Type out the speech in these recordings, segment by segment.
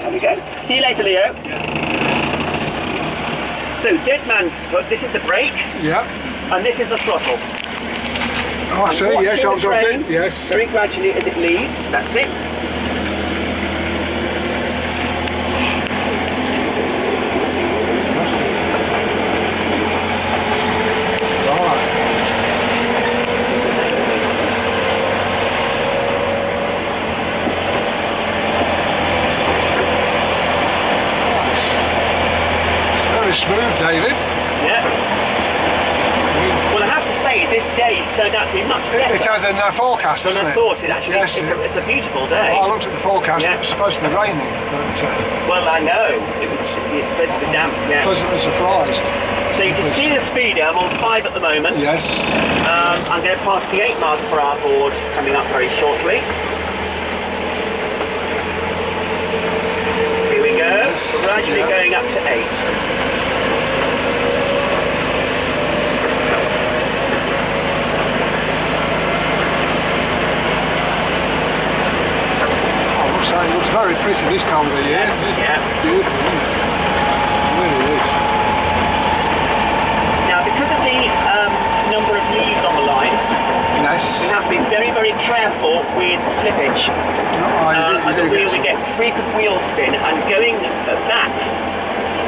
There we go. See you later, Leo. So, dead man's foot, this is the brake. Yep. And this is the throttle. Oh, I see, yes, I've got it, yes. Very gradually as it leaves, that's it. Smooth, David. Yeah. Well, I have to say, this day's turned out to be much better. It has a forecast, than I thought it actually. Yes. It's a beautiful day. Well, I looked at the forecast, yeah. It was supposed to be raining, but... well, I know. It was supposed to be damp, yeah. Pleasantly surprised. So you can see the speed. I'm on 5 at the moment. Yes. I'm going to pass the 8 miles per hour board coming up very shortly. Here we go. Yes. Gradually going up to 8. It looks very pretty this time of the year. Yeah. Beautiful, isn't it? It really is. Now, because of the number of leaves on the line, yes. we have to be very, very careful with slippage. We get frequent wheel spin, and going back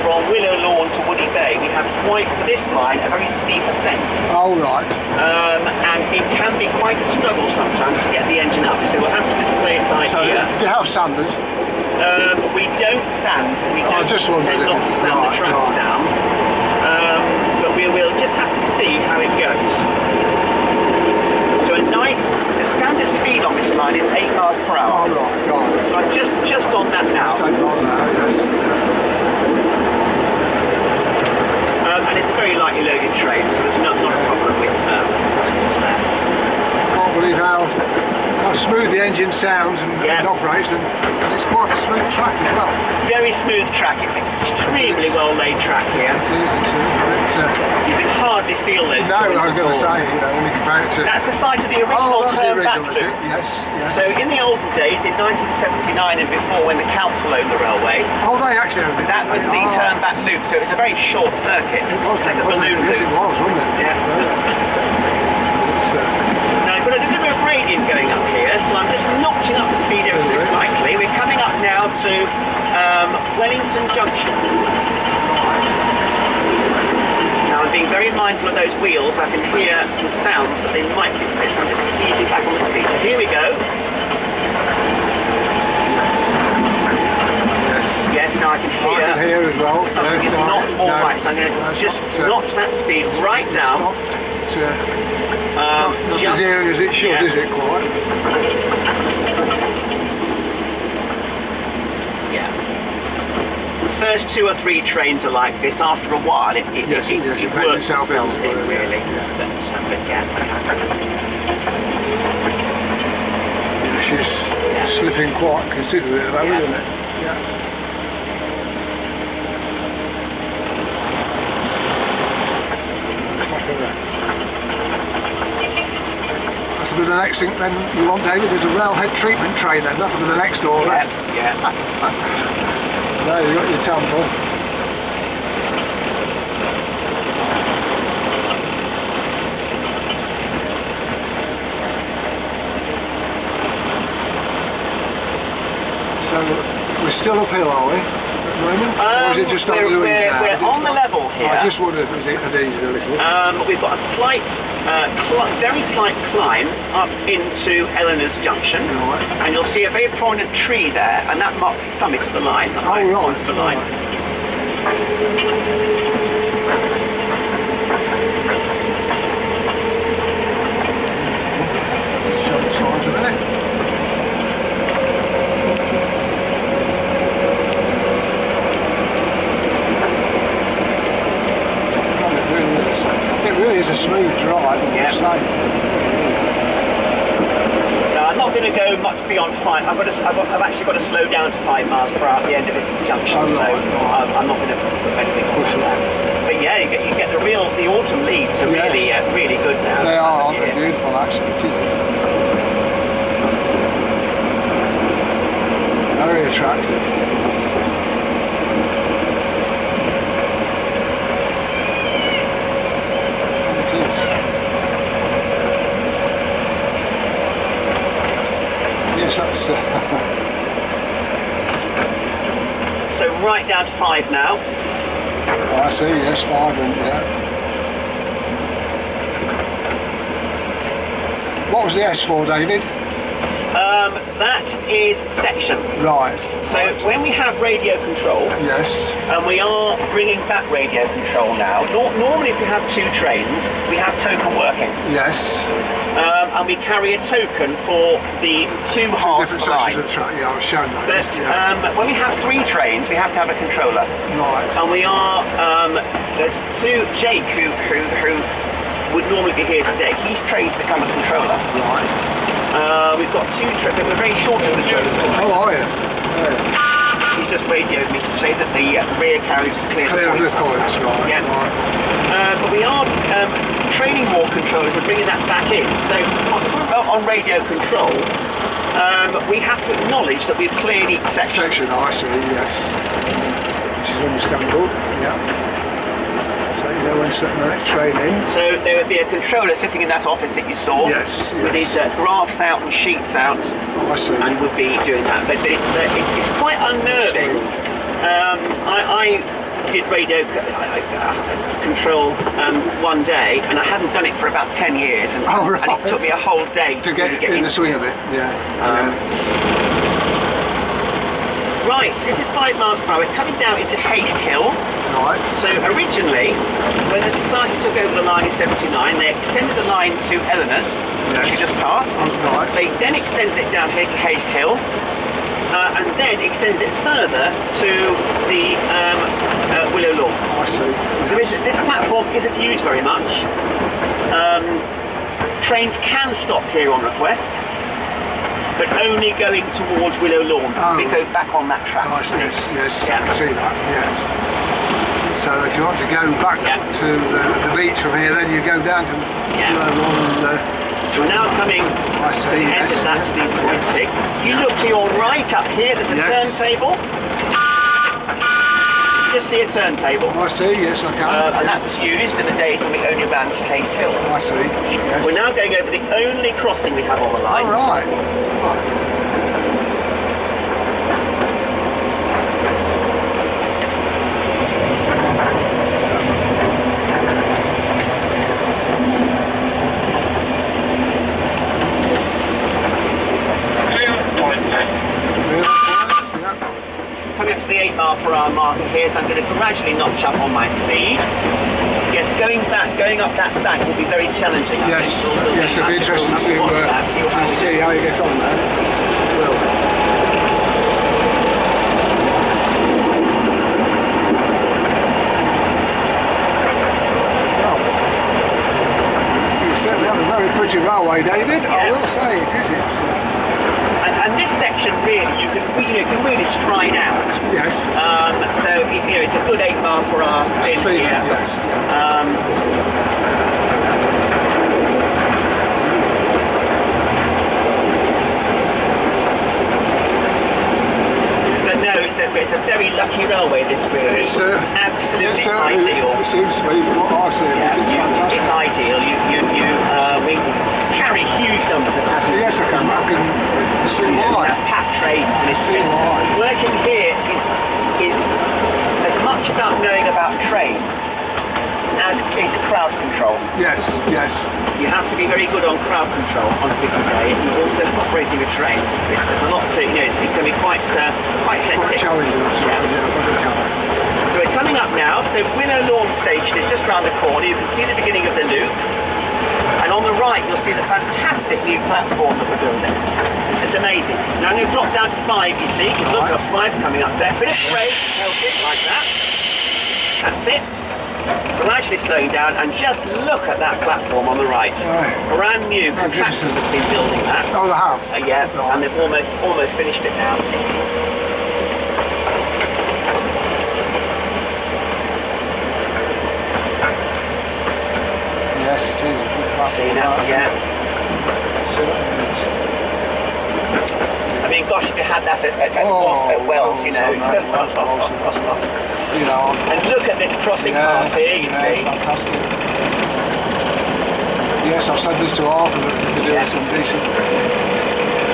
from Willow Lawn to Woody Bay, we have quite, for this line, a very steep ascent. Oh, right. And it can be quite a struggle sometimes to get the engine up, so we'll have to just play it by ear. Do you have sanders? We don't sand. We don't tend not to sand the tracks down. But we'll just have to see how it goes. So the standard speed on this line is 8 miles per hour. Oh, right. I'm just on that now. 8 miles an hour, yes. And it's a very lightly loaded train, so there's not a problem with that. Can't believe how smooth the engine sounds and operates, and it's quite a smooth track as well. Very smooth track. It's extremely well laid track here. It is. You can hardly feel those. No, I was going to say, when you compare it to... That's the site of the original turn-back loop. Yes. So in the olden days, in 1979 and before, when the council owned the railway... Oh, they actually owned it. That was the turn-back loop, so it was a very short circuit. It was, like a balloon loop. Yes, it was, wasn't it? Yeah. Now I've got a little bit of gradient going up here, so I'm just notching up the speed ever so slightly. We're coming up now to Wellington Junction. Now I'm being very mindful of those wheels. I can hear some sounds that they might be sick, so I'm just easing back on the speed. So here we go. Yes, now I can hear. I can hear as well. Something is not all right, so I'm going to just notch that speed right down. Not as near as it should, is it, quite? Yeah. The first 2 or 3 trains are like this. After a while, it works itself in, really. But yeah. She's slipping quite considerably at the moment, isn't it? Yeah. That'll be the next thing then you want, David, is a railhead treatment train then. That'll be the next order. Yeah. There you've got your temple. So we're still uphill, are we, at the moment? Or is it just on the ease now? We're on the level here. I just wondered if it was at ease a little. We've got a slight, very slight climb up into Eleanor's Junction. Right. And you'll see a very prominent tree there, and that marks the summit of the line, the highest point of the line. It really is a smooth drive, I must say. Now I'm not going to go much beyond 5. I've actually got to slow down to 5 miles per hour at the end of this junction, I'm not going to put anything push that. But yeah, you get the autumn leaves are really good now. They are, they're beautiful actually. It is. Very attractive. That's, So right down to 5 now. I see, yes, 5 and yeah. What was the S for, David? That is section. Right. So when we have radio control, yes, and we are bringing back radio control now. Normally, if we have 2 trains, we have token working. yes. And we carry a token for the 2 halves of Different the line. sections of the train. Yeah, I was shown that. But yeah. when we have 3 trains, we have to have a controller. Right. And we are, there's 2, Jake, who would normally be here today, he's trained to become a controller. Right. We've got 2 trains, but we're very short of controllers. Oh, are you? Yeah. He just radioed me to say that the rear carriage is clear. Clear of the points, right. Yeah. Right. But we are training more controllers and bringing that back in. So on radio control, we have to acknowledge that we've cleared each section. I see, yes. Which is understandable, yeah. So you know when the next train in. So there would be a controller sitting in that office that you saw. Yes, with his graphs out and sheets out. Oh, I see. And would be doing that. But it's quite unnerving. I did radio control one day, and I hadn't done it for about 10 years, and, right. and it took me a whole day to get in the swing of it. Yeah. Right, this is 5 miles per hour, coming down into Haste Hill. Right. So originally, when the Society took over the line in '79, they extended the line to Eleanor's, which you just passed. Right. They then extended it down here to Haste Hill, and then extended it further to the Willow Lawn. I see. So this platform isn't used very much. Trains can stop here on request, but only going towards Willow Lawn. They go back on that track. Yes, Yeah. I can see that, yes. So if you want to go back to the beach from here, then you go down to Willow Lawn and... So we're now coming I see, to the end of that to these points. You look to your right up here, there's a turntable. You just see a turntable. I see, yes I can. And that's used in the days when we only ran to Haste Hill. I see, yes. We're now going over the only crossing we have on the line. Oh, right. Coming up to the 8 mile per hour marker here, so I'm going to gradually notch up on my speed. Yes, going up that bank will be very challenging. Yes, it'll be interesting to see how you get on there. Will. You certainly have a very pretty railway, David. I will say it is. And this section really, you can really stride out. Yes. So it's a good 8 mile per hour spin here. Yes. But no, it's a very lucky railway. This really, it's absolutely ideal. It seems to be from what I see. It's ideal. We carry huge numbers of passengers. Yes, I can see why. Packed trains, and working here is as much about knowing about trains as is crowd control. Yes. You have to be very good on crowd control on a busy day, and also operating a train. There's a lot to, it can be quite hectic. Quite challenging, So we're coming up now. So Willow Lawn Station is just round the corner. You can see the beginning of the loop. And on the right, you'll see the fantastic new platform that we're building. This is amazing. Now I'm going to drop down to 5, you see, because look, got 5 coming up there. Bit of brake, help it like that. That's it. Gradually slowing down, and just look at that platform on the right. Brand new. Contractors have been building that. Oh, they have? Yeah, and they've almost finished it now. Yes, it is. See, that's, I mean, gosh, if you had that at Wells, you know. And look at this crossing path here, you see. Fantastic. Yes, I've said this to Arthur that they're doing some decent.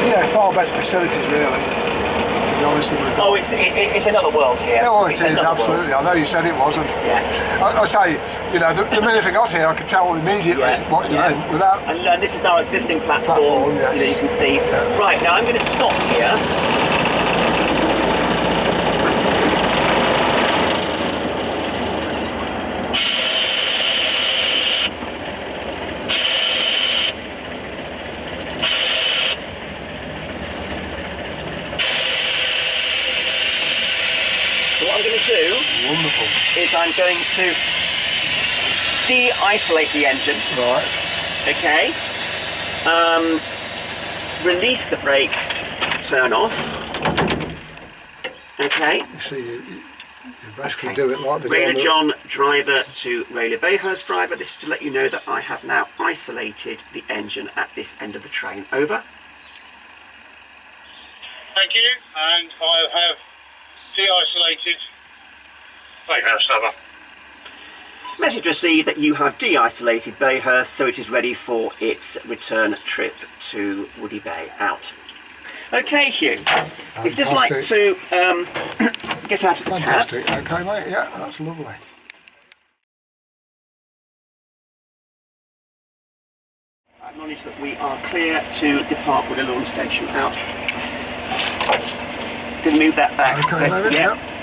Yeah, far best facilities really. To be honest, that we've got. Oh, it's another world here. Oh, it It's is, another absolutely. world. I know you said it wasn't. Yeah. I say, you know, the minute I got here, I could tell immediately what you meant without. And this is our existing platform. Yes. You know, you can see. Yeah. Right, now I'm going to stop here. Wonderful. Is I'm going to de-isolate the engine. Right. Okay. Release the brakes. Turn off. Okay. You see, you basically do it like the Railer John driver to Railer Bayhurst driver. This is to let you know that I have now isolated the engine at this end of the train. Over. Thank you, and I have de-isolated. Bayhurst, over. Message received that you have de-isolated Bayhurst, so it is ready for its return trip to Woody Bay. Out. Okay, Hugh. If you'd just like to get out of the cab. Fantastic. Okay, mate. Yeah, that's lovely. I acknowledge that we are clear to depart with a launch station. Out. Can move that back. Okay, David. Yeah. Yep.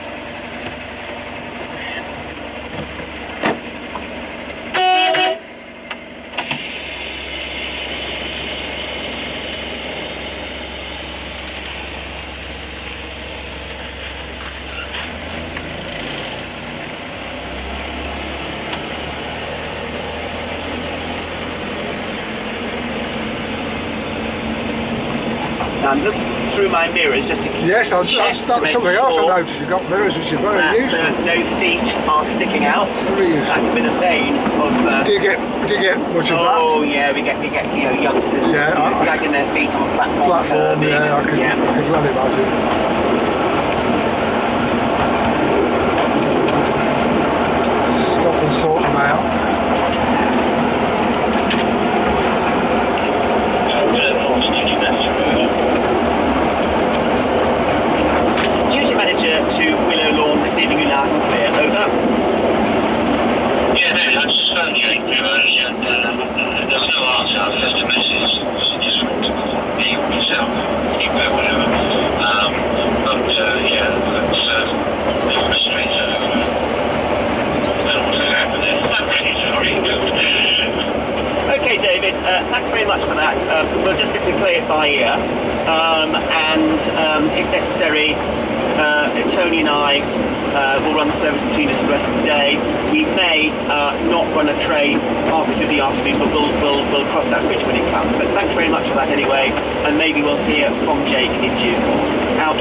I'm looking through my mirrors just to Yes, that's something else I noticed. You've got mirrors, which is very useful. No feet are sticking out. Very useful. That could be the bane of. Do you get much of that? Oh yeah, we get you know youngsters dragging their feet on platform. Curbing, yeah, I can well imagine. Stop and sort them out. Duty manager to Willow Lawn, receiving you loud and clear. Over. Yeah, no, I just phoned you earlier and there was no answer. I left a message just me myself, email, whatever. But yeah, that's a mystery. So I don't know what's happened there. I'm really sorry. Okay, David. Thanks very much for that. We'll just simply play it by ear, and if necessary, Tony and I will run the service between us the rest of the day. We may not run a train halfway through the afternoon, but we'll cross that bridge when it comes. But thanks very much for that anyway, and maybe we'll hear from Jake in due course. Out.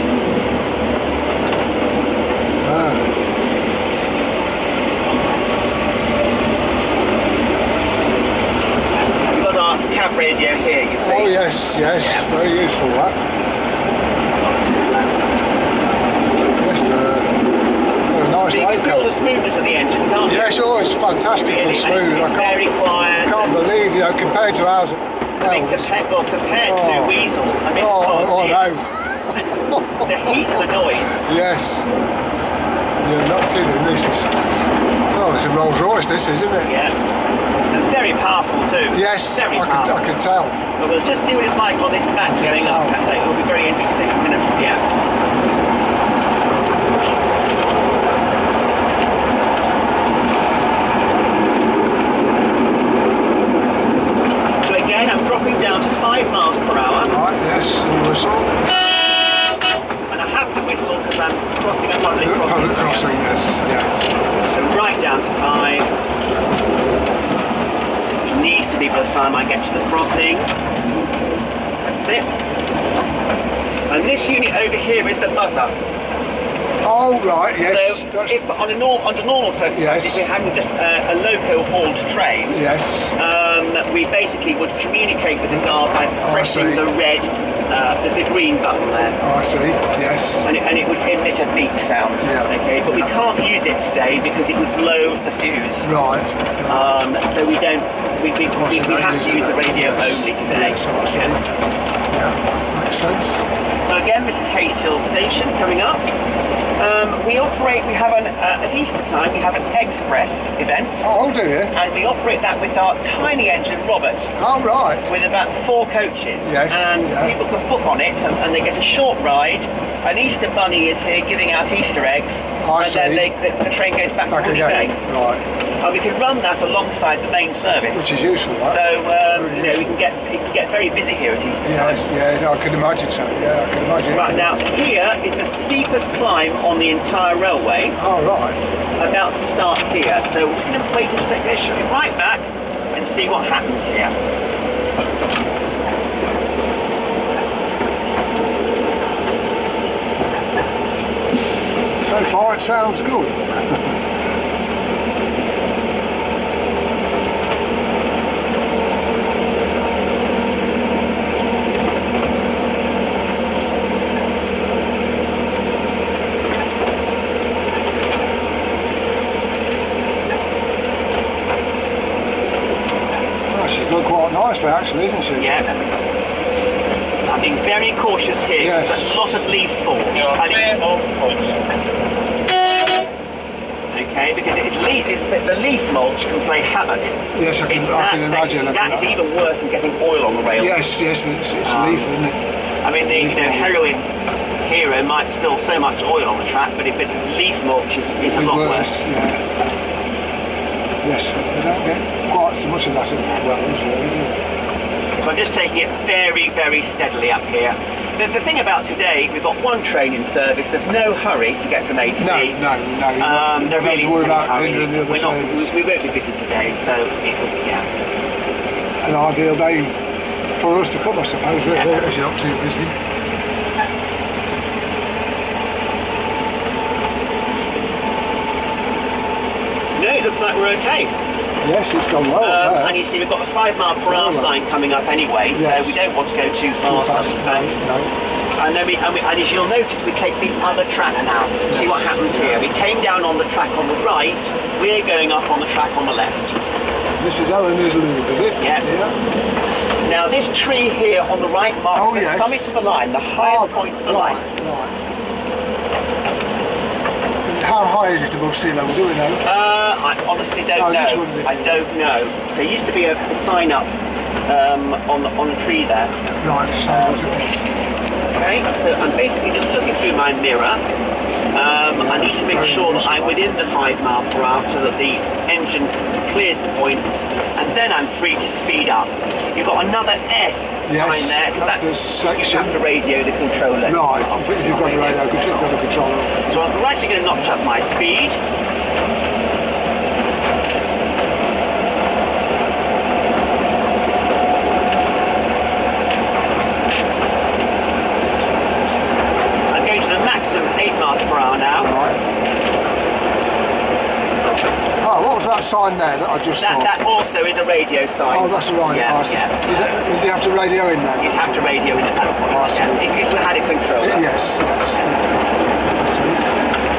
We've got our cab radio here, you see. Oh yes, yes, yeah. Very useful that. So you can feel the smoothness of the engine, can't you? Yes, oh, it's fantastically really, smooth. It's very quiet. I can't believe, you know, compared to ours. Compared to Weasel, I mean, oh no. the heat of the noise. Yes. You're not kidding. This is. Oh, it's a Rolls Royce. This is, isn't it? Yeah. And very powerful too. Yes. Very powerful. I can tell. But we'll just see what it's like on this back going up. It will be very interesting. Yeah. I'm dropping down to 5 miles per hour. Right, yes, and whistle. And I have to whistle because I'm crossing a public crossing. Public crossing, yes, yes. So right down to 5. It needs to be by the time I get to the crossing. That's it. And this unit over here is the buzzer. Oh, right, yes. So if under normal circumstances, if we're having just a loco hauled train, yes. We basically would communicate with the guard by pressing the red, the green button there. Oh, I see, yes. And it would emit a beep sound. Yeah. Okay, but we can't use it today because it would blow the fuse. Right. So we don't. We have to use the radio only today. Yes, I see. Yeah. makes sense. So again, this is Hastehill Station coming up. We have at Easter time, we have an express event. Oh, do you? And we operate that with our tiny engine, Robert. Oh, right. With about 4 coaches. Yes. And yeah. people can book on it and they get a short ride. An Easter bunny is here giving out Easter eggs. I and see. then the train goes back to Woody Bay. Right. And we can run that alongside the main service. Which is useful, right? So, we can get very busy here at Easter time. Yes, yeah, I can imagine so. Yeah, I can imagine. Right, now here is the steepest climb on the entire railway. Oh, right. About to start here. So we're just going to wait a second. Let's be right back and see what happens here. So far it sounds good. She's done quite nicely actually, isn't she? Yeah. I'm being very cautious here. Yes. There's a lot of leaf fall. Okay, because it's leaf. The leaf mulch can play havoc. Yes, I can imagine. That is even worse than getting oil on the rails. Yes, it's leaf, isn't it? I mean, the heroin hero might spill so much oil on the track, but leaf mulch is a lot worse. Yeah. Yes, they don't get quite so much of that in Wales, really, do they? So I'm just taking it very, very steadily up here. The thing about today, we've got 1 train in service. There's no hurry to get from A to B. No. There really worry isn't about any hindering the other hurry. service. We won't be busy today, so it will be, An ideal day for us to come, I suppose, really, as you're not too busy. No, it looks like we're okay. Yes, it's gone well. And you see, we've got a 5 mile per hour sign coming up anyway, Yes. so we don't want to go too fast. No. And then and as you'll notice, we take the other track now. See what happens here. We came down on the track on the right. We're going up on the track on the left. This is Eleanor's Loop, is it? Yeah. Now this tree here on the right marks the summit of the line, the highest point of the line. Right. How high is it above sea level? Do we know? I honestly don't know. I don't know. There used to be a sign up on the tree there. Right. Okay, so I'm basically just looking through my mirror. I need to make sure that I'm within the 5 mile per hour so that the engine clears the points, and then I'm free to speed up. You've got another S sign there, so that's the section. You have to radio the controller. Right, if you've got a radio, because you've got a controller. So I'm gradually going to notch up my speed. I'm going to the maximum 8 miles per hour now. Right. Oh, what was that sign there that I just saw? That also is a radio sign. Oh, that's a radio. Yeah. Do you have to radio in there? You'd have to radio in at that point. If you had a controller. Yes.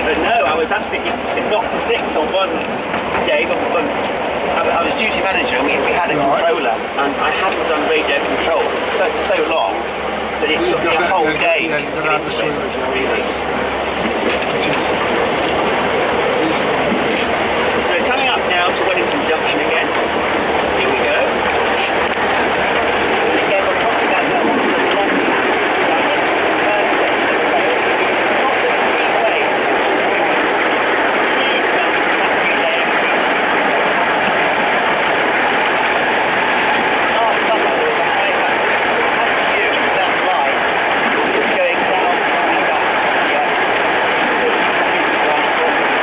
But no, I was absolutely knocked for 6 on one day, but I was duty manager and we had a controller, and I hadn't done radio control for so long that it took me a whole day to get into it. Really. So we're coming up now to Wellington Junction again. Here we go. And again, we're crossing that long path. Now this section of the rail, you see, it's not a three-way. Huge amount of traffic there. Last summer there was a high activity, so we had to use that line going down and up. Yeah. So this is what I'm talking about.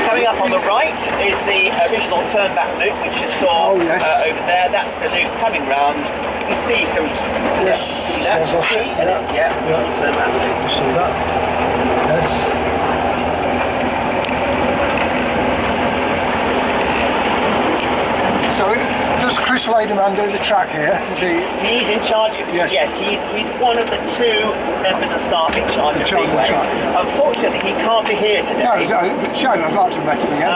Coming up on the right is the original turn-back loop, which you saw over there. That's the loop coming round. You see some... Yes. See that? Turn-back loop. You see that? Yes. So does Chris Ladyman do the track here? He's in charge of it. Yes, he's one of the 2 members of staff in charge of the track. Unfortunately, he can't be here today. No, but Shane, I'd like to have met him again.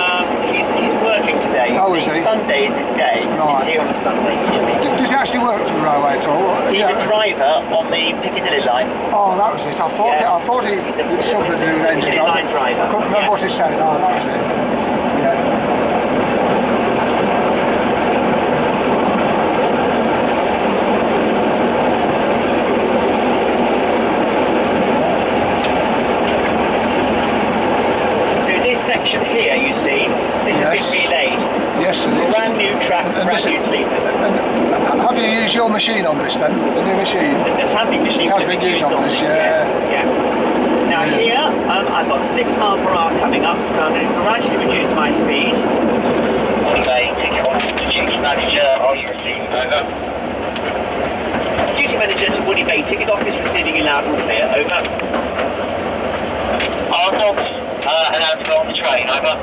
He's working today. Oh, Oh, is he? Sunday is his day. Right. He's here on a Sunday usually. Does he actually work for the railway at all? He's a driver on the Piccadilly line. Oh, that was it. I thought he He's a was something to do with engine. Piccadilly line driver. I couldn't remember what he said. Oh, that was it. Yeah. Here you see, this has been relayed. Yes, it is. Brand new track, brand new sleepers. And have you used your machine on this then? The new machine? The tapping machine has been used on this, yes. Yeah. Now here, I've got 6 miles per hour coming up, so I'm going to gradually reduce my speed. Okay, ticket office to duty manager, are you receiving over? Duty manager to Woody Bay, ticket office receiving you loud and clear, over. Are dogs allowed to go on the train, over?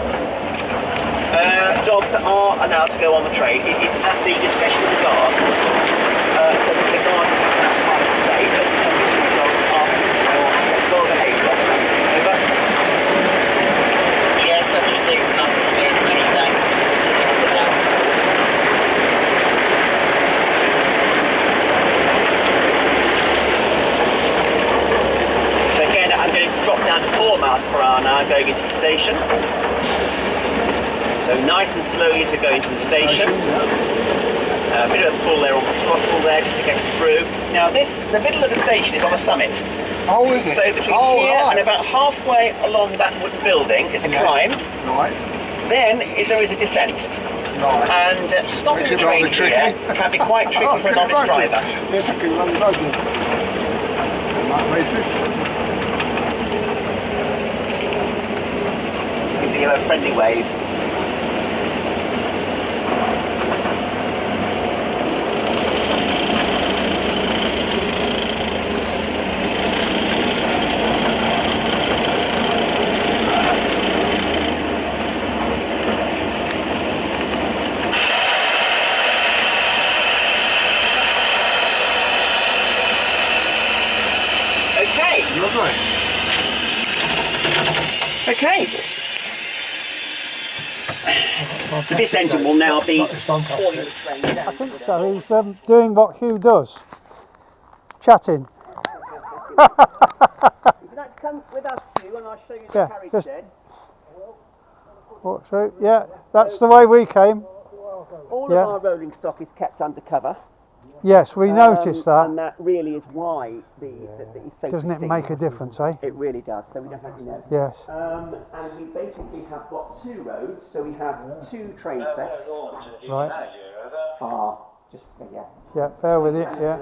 Dogs are allowed to go on the train. It is at the discretion of the guard. So the guard can't say, but the dogs are well behaved dogs. Over. Yes, that's received. Nothing again, many thanks. So again, I'm going to drop down to 4 miles per hour now, going into the station. So nice and slowly as we go into the station. A bit of a pull there on the throttle there just to get us through. Now the middle of the station is on a summit. Oh, is it? So between here and about halfway along that wooden building is a climb. Right. Then there is a descent. Right. And stopping the train here can be quite tricky for a novice driver. Yes, I can well imagine. On that basis. Give you a friendly wave. Lovely. Okay. So this engine will now be hauling the train down. I think so. He's doing what Hugh does, chatting. Would you like to come with us, Hugh, and I'll show you the carriage just shed? Walk through. Yeah, that's the way we came. All of our rolling stock is kept under cover. Yes, we noticed that. And that really is why it's so Doesn't it make a difference, eh? It really does, so we definitely know. Yes. And we basically have got 2 roads, so we have 2 train sets. Right. Yeah. Yeah, bear with it, yeah.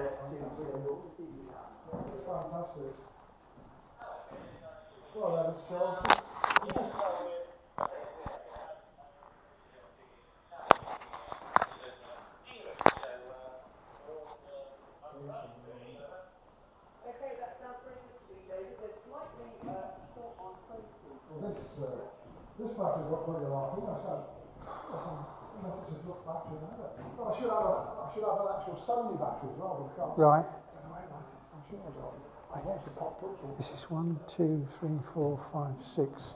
This battery's got plenty of life in it, so unless it's a duck battery. Well, I should have an actual Sony battery as well, but I can't. Right. I want to pop up some. This is 1, 2, 3, 4, 5, 6.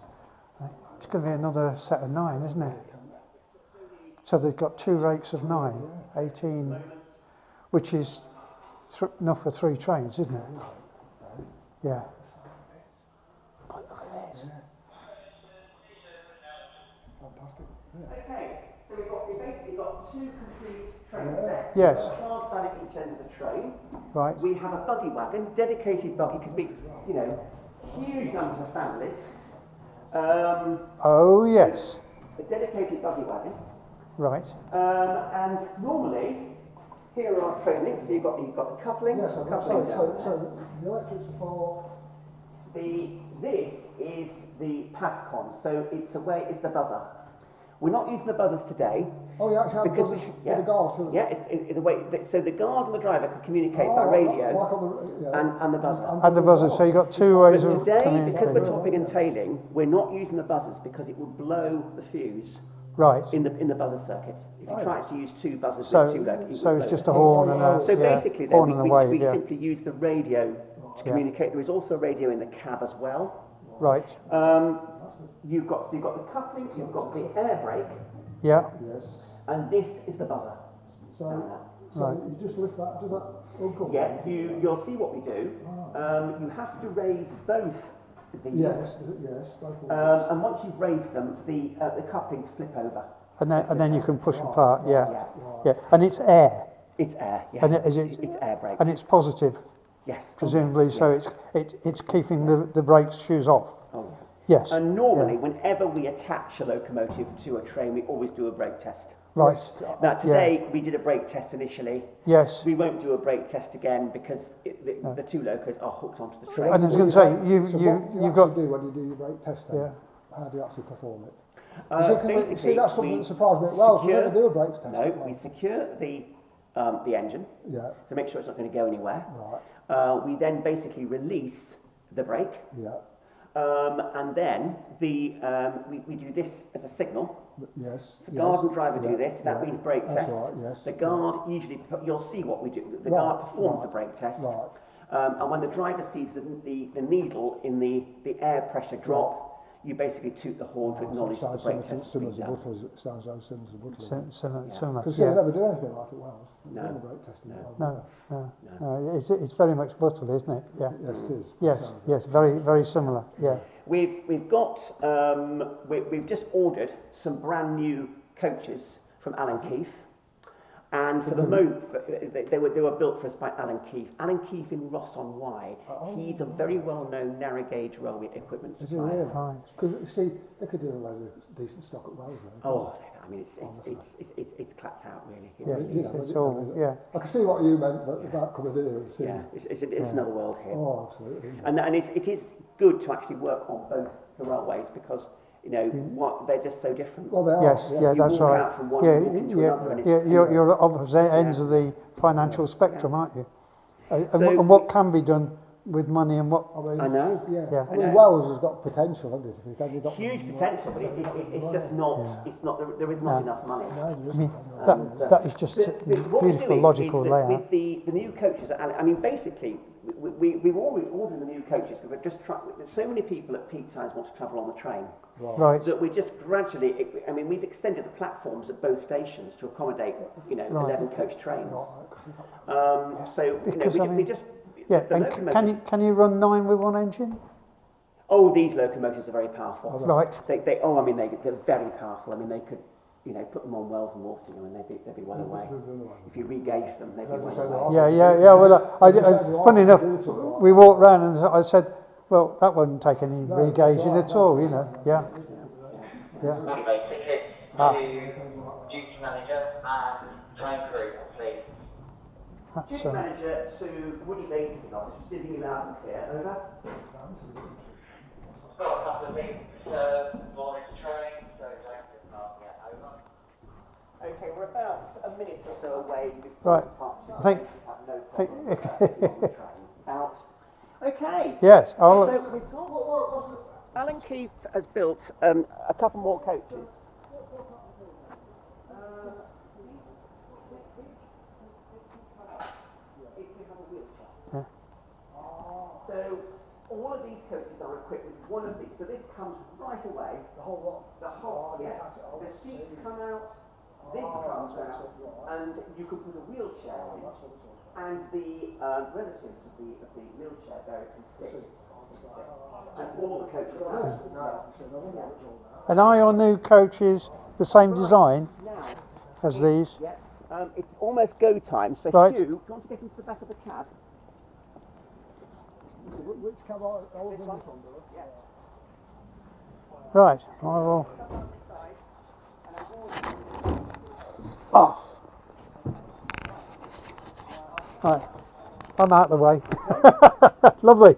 It's going to be another set of 9, isn't it? So they've got 2 rakes of 9, 18, which is enough for 3 trains, isn't it? Yeah. But look at this. Fantastic. Okay, so we've basically got 2 complete train sets. Yes. We've got a transpan at each end of the train. Right. We have a buggy wagon, dedicated buggy, because we, huge numbers of families. Oh yes. A dedicated buggy wagon. Right. And normally, here are our train links. So you've got the coupling. Yes, coupling so the electrics are for. This is the PASCON, so it's the buzzer. We're not using the buzzers today. Oh, you actually have because buzzers for the guard too? Yeah, it's the way. So the guard and the driver can communicate by radio and the buzzer. And the buzzer, so you've got 2 ways But of today, communicating. because we're topping and tailing, we're not using the buzzers because it will blow the fuse Right. in the buzzer circuit. If you try to use 2 buzzers So, with 2 low, so it's just a horn and a So basically, then, horn and a wave, we yeah. simply use the radio to communicate. There is also a radio in the cab as well. Right. You've got the couplings, you've got the air brake, Yeah. Yes. And this is the buzzer. So, Right. you just lift that, does that uncle? Yeah, you'll see what we do. You have to raise both these. Yes, both of them. And once you've raised them, the couplings flip over. And then you can push Right, apart. Yeah. right. Yeah. And it's air. It's air, yes. And it's air brakes. And it's positive, yes. presumably. Yeah. So it's keeping the brake shoes off. Oh. Yes. And normally, whenever we attach a locomotive to a train, we always do a brake test. Right. Now, today we did a brake test initially. Yes. We won't do a brake test again because the two locos are hooked onto the train. And I was going to say, So you've got. do when you do your brake test then? Yeah. How do you actually perform it? Basically, see, that's something that surprised me at Wells. We never do a brake test. No, we secure the engine to make sure it's not going to go anywhere. Right. We then basically release the brake. Yeah. And then we do this as a signal. Yes. The guard and driver do this. That means brake That's test. right, yes. The guard usually, you'll see what we do. The guard performs the brake test. Right. And when the driver sees the needle in the air pressure drop, you basically toot the horn to acknowledge that the brake test has been done. It sounds like similar to Butley. Similar. Because they never do anything like it at Wells. No. No brake testing. No. It's very much Buttle, isn't it? Yeah. Yes, it is. Yes. Very, very similar. Yeah. We've got we've just ordered some brand new coaches from Alan Keefe, and for the moment they were built for us by Alan Keefe. Alan Keefe in Ross-on-Wye. He's a very well-known narrow gauge railway equipment Is it supplier. really? Because see, they could do a load of decent stock at Wells. Oh, I mean it's clapped out really. It Yeah. really is. It's all. Yeah. I can see what you meant about coming here and seeing. Yeah, it's another world here. Oh, absolutely. And it is good to actually work on both the railways because they're just so different. Well, they are. Yes. Yeah. You That's walk right. out from one, Yeah. you walk into Yeah. another, and Yeah. it's- You're at opposite ends of the financial spectrum, aren't you? So And what can be done with money and what. I know. Yeah. I mean, Wells has got potential, hasn't it? If it's only got Huge potential, but it's just not. It's not. There is not enough money. No, there I mean, isn't. that is just a What we're beautiful, doing logical is that layout. with the new coaches, I mean, basically, we've already ordered the new coaches because we've just tried. So many people at peak times want to travel on the train Right. that we just gradually. I mean, we've extended the platforms at both stations to accommodate 11 coach trains. So Because, we just. Yeah. the And locomotives- can you run 9 with one engine? Oh, these locomotives are very powerful. Right. They're very powerful. I mean, they could, put them on Wells and Walsingham and they'd be well away. If you re-gauge them, they'd be well away. Yeah. Well, funny enough, we walked round and I said, well, that wouldn't take any re-gauging at all, Yeah. Anyway, tickets to duty manager and train crew, please. That's, Duty manager to Woody Bay ticket office, receiving you loud and clear. Over. Got a couple of things morning train, so don't not yet over. Okay, we're about a minute or so away before Right. departure. I think- Have no problem on the train. Out. Okay. Yes. So we've got Alan Keefe has built a couple more coaches. If you have a wheelchair. So all of these coaches are equipped with one of these. So this comes right away. The whole lot. The whole, the seats come out, this comes out, and you can put a wheelchair in, and the relatives of the wheelchair bearer can sit. And all the coaches are. And are your new coaches the same design Now, as these? yeah, it's almost go time. So Right. Hugh, do you want to get into the back of the cab? Which cab are all this one? Yeah. Right. I will. Oh. Right. I'm out of the way. Lovely.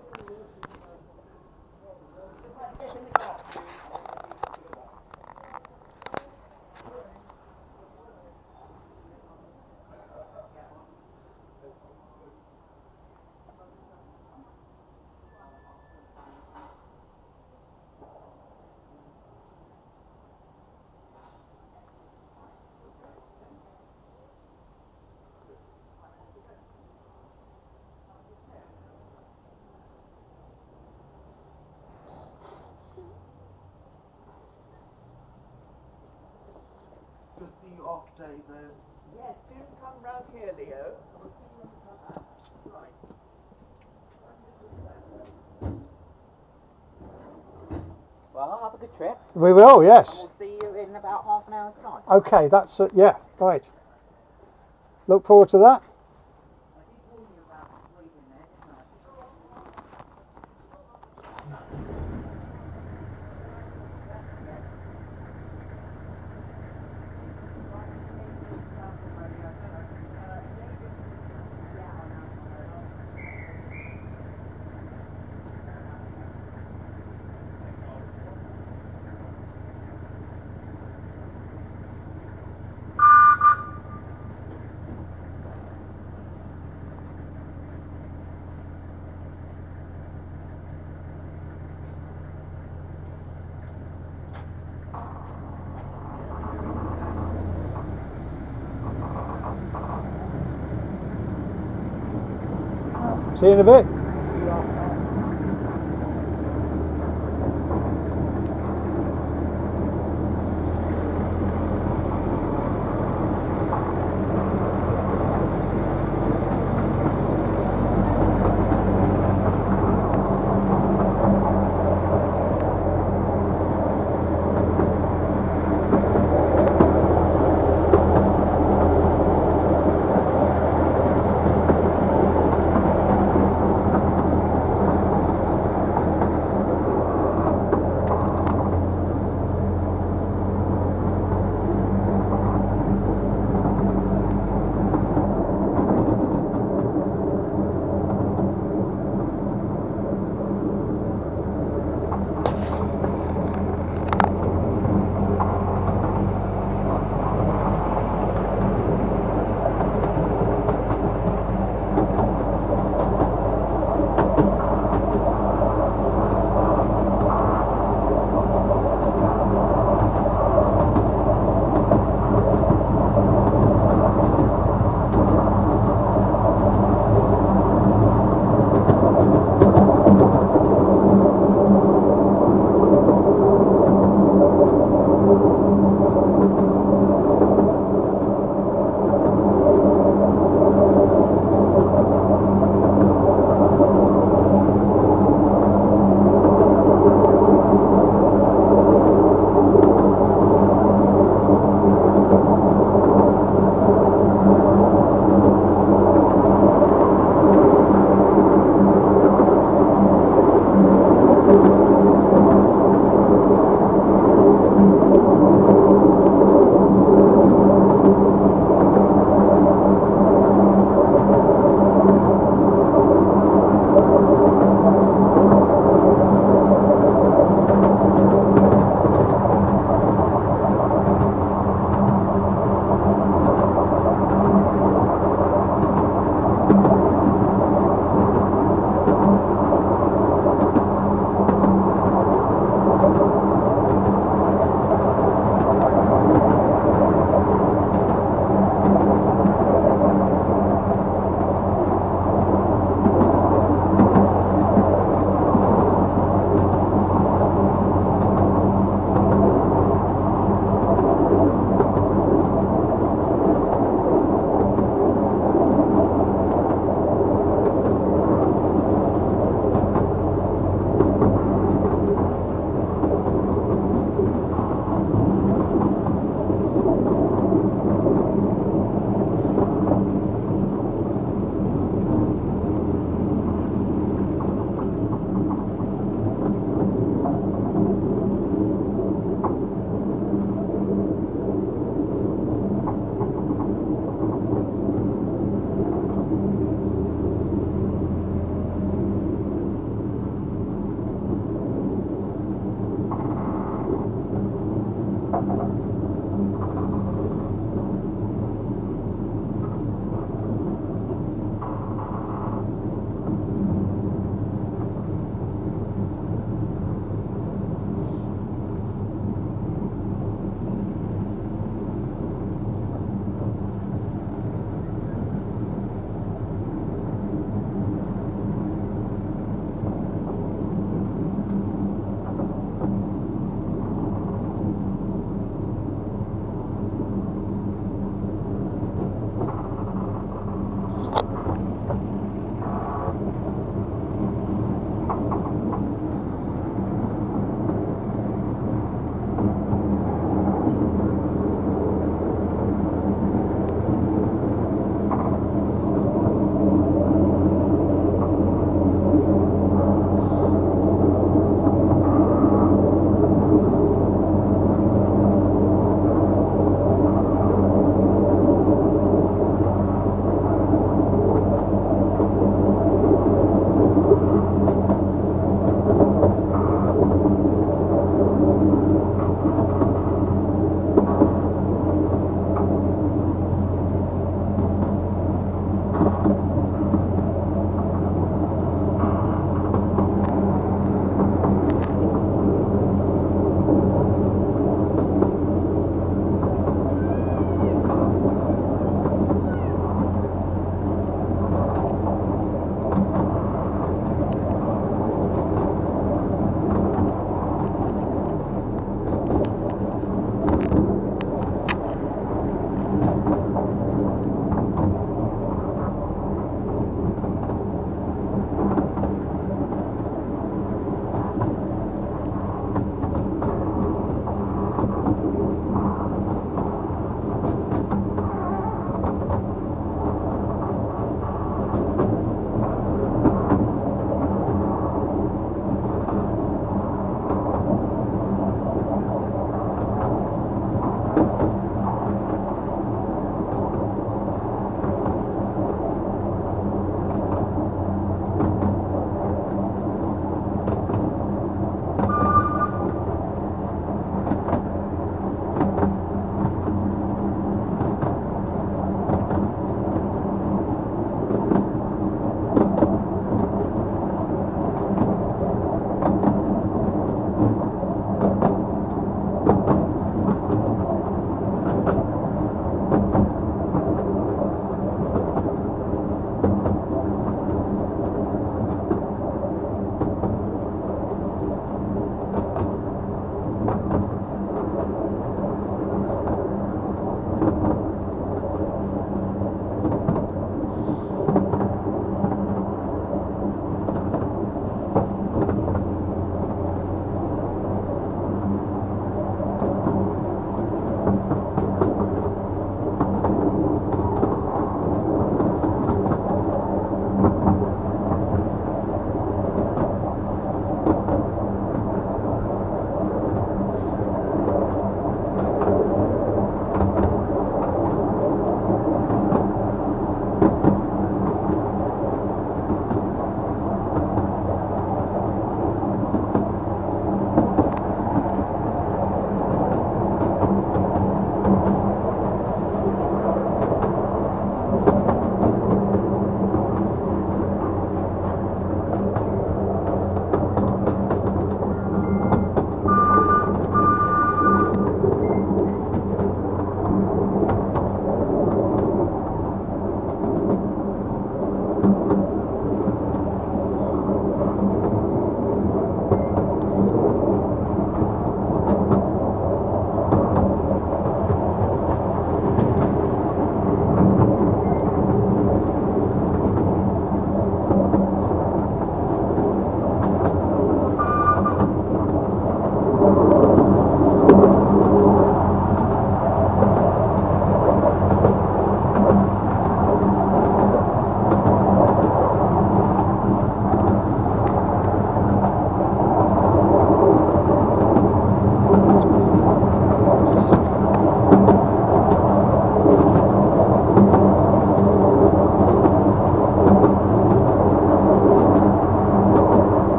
few off, David. Yes, do come round here, Leo. Right. Well, have a good trip. We will, yes. And we'll see you in about half an hour's time. Okay, that's yeah, right. Look forward to that. See you in a bit.